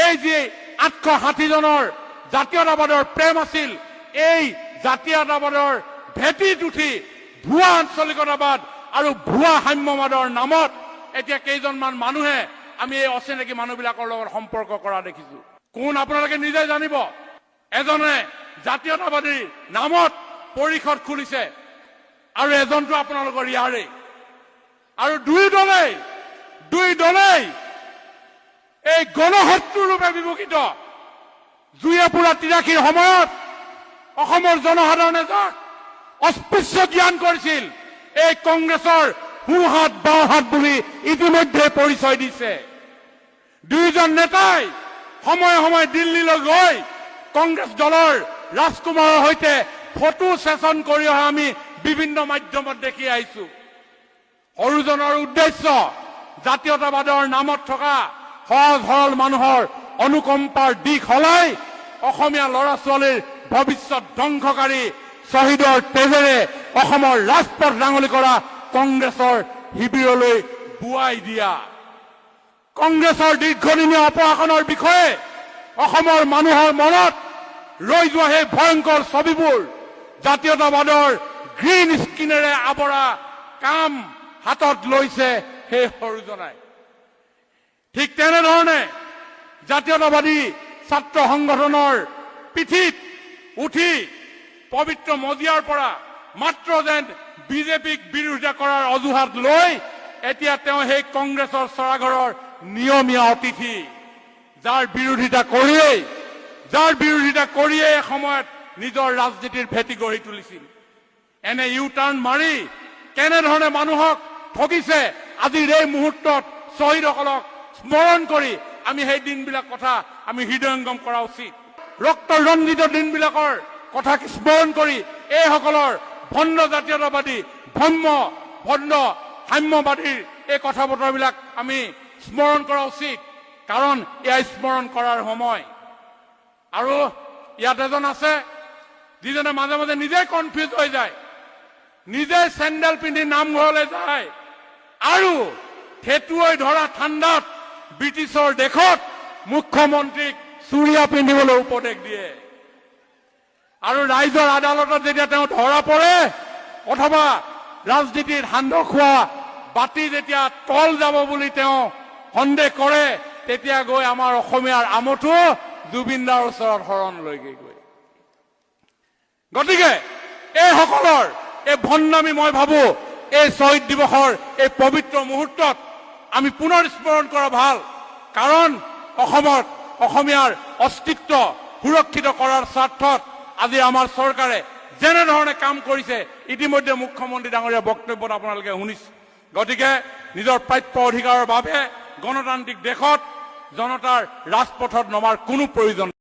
এই যে 860 জনৰ জাতীয়তাবাদৰ প্ৰেম আছিল, এই জাতীয়তাবাদৰ ভেটিত উঠি ভুৱা আঞ্চলিকতাবাদ আৰু ভুৱা সাম্যবাদৰ নামত এতিয়া কেইজনমান মানুহে আমি এই অচিনাকি মানুহবিলাকৰ লগত সম্পৰ্ক কৰা দেখিছো। কোন আপোনালোকে নিজে জানিব। এজনে জাতীয়তাবাদীৰ নামত পৰিষদ খুলিছে আৰু এজনটো আপোনালোকৰ ইয়াৰে, আৰু দুই দলেই এই গণশত্ৰু ৰূপে বিভূষিত। জুয়ে পুৰা 83 সময়ত অসমৰ জনসাধাৰণে যাক অস্পৃশ্য জ্ঞান কৰিছিল, এই কংগ্ৰেছৰ সোঁহাত বাওঁহাত বুলি ইতিমধ্যে পৰিচয় দিছে। দুইজন নেতাই সময়ে সময়ে দিল্লীলৈ গৈ কংগ্ৰেছ দলৰ ৰাজকুমাৰৰ সৈতে ফটো ছেছন কৰি অহা আমি বিভিন্ন মাধ্যমত দেখি আহিছো। সৰুজনৰ উদ্দেশ্য জাতীয়তাবাদৰ নামত থকা সহজ সৰল মানুহৰ অনুকম্পাৰ দিশ সলাই অসমীয়া ল'ৰা ছোৱালীৰ ভৱিষ্যত ধ্বংসকাৰী শ্বহীদৰ তেজেৰে অসমৰ ৰাজপথ ৰাঙলী কৰা কংগ্ৰেছৰ শিবিৰলৈ বুৱাই দিয়া। কংগ্ৰেছৰ দীৰ্ঘদিনীয়া অপশাসনৰ বিষয়ে অসমৰ মানুহৰ মনত ৰৈ যোৱা সেই ভয়ংকৰ ছবিবোৰ জাতীয়তাবাদৰ গ্ৰীণ স্কিনেৰে আৱৰা কাম হাতত লৈছে সেই সৰুজনাই। ঠিক তেনেধৰণে জাতীয়তাবাদী ছাত্ৰ সংগঠনৰ পিঠিত উঠি পবিত্ৰ মজিয়াৰ পৰা মাত্ৰ যেন বিজেপিক বিৰোধিতা কৰাৰ অজুহাত লৈ এতিয়া তেওঁ সেই কংগ্ৰেছৰ চৰাঘৰৰ নিয়মীয়া অতিথি, যাৰ বিৰোধিতা কৰিয়েই এসময়ত নিজৰ ৰাজনীতিৰ ভেটি গঢ়ি তুলিছিল। এনে ইউ টাৰ্ণ মাৰি কেনেধৰণে মানুহক ঠগিছে, আজিৰ এই মুহূৰ্তত শ্বহীদসকলক স্মৰণ কৰি আমি সেই দিনবিলাক কথা আমি হৃদয়ংগম কৰা উচিত। ৰক্ত ৰঞ্জিত দিনবিলাকৰ কথা স্মৰণ কৰি এইসকলৰ ভণ্ড জাতীয়তাবাদী ভণ্ড সাম্যবাদীৰ এই কথা বতৰাবিলাক আমি স্মৰণ কৰা উচিত, কাৰণ এয়া স্মৰণ কৰাৰ সময়। আৰু ইয়াত এজন আছে যিজনে মাজে মাজে নিজে কনফিউজ হৈ যায়, নিজে চেণ্ডেল পিন্ধি নামঘৰলৈ যায় আৰু থেতুৱাই ধৰা ঠাণ্ডাত ব্ৰিটিছৰ দেশত মুখ্যমন্ত্ৰীক চুৰিয়া পিন্ধিবলৈ উপদেশ দিয়ে। আৰু ৰাইজৰ আদালতত যেতিয়া তেওঁ ধৰা পৰে অথবা ৰাজনীতিত সান্দহ খোৱা বাতি যেতিয়া তল যাব বুলি তেওঁ সন্দেহ কৰে, তেতিয়া গৈ আমাৰ অসমীয়াৰ আমঠু জুবিনদাৰ ওচৰত শৰণ লৈগে গৈ। গতিকে এইসকলৰ এই ভণ্ডামি মই ভাবো এই শ্বহীদ দিৱসৰ এই পবিত্ৰ মুহূৰ্তত আমি পুনৰ স্মৰণ কৰা ভাল, কাৰণ অসমত অসমীয়াৰ অস্তিত্ব সুৰক্ষিত কৰাৰ স্বাৰ্থত আজি আমাৰ চৰকাৰে যেনেধৰণে কাম কৰিছে ইতিমধ্যে মুখ্যমন্ত্ৰী ডাঙৰীয়া বক্তব্যত আপোনালোকে শুনিছে। গতিকে নিজৰ প্ৰাপ্য অধিকাৰৰ বাবে গণতান্ত্ৰিক দেশত জনতাৰ ৰাজপথত নমাৰ কোনো প্ৰয়োজন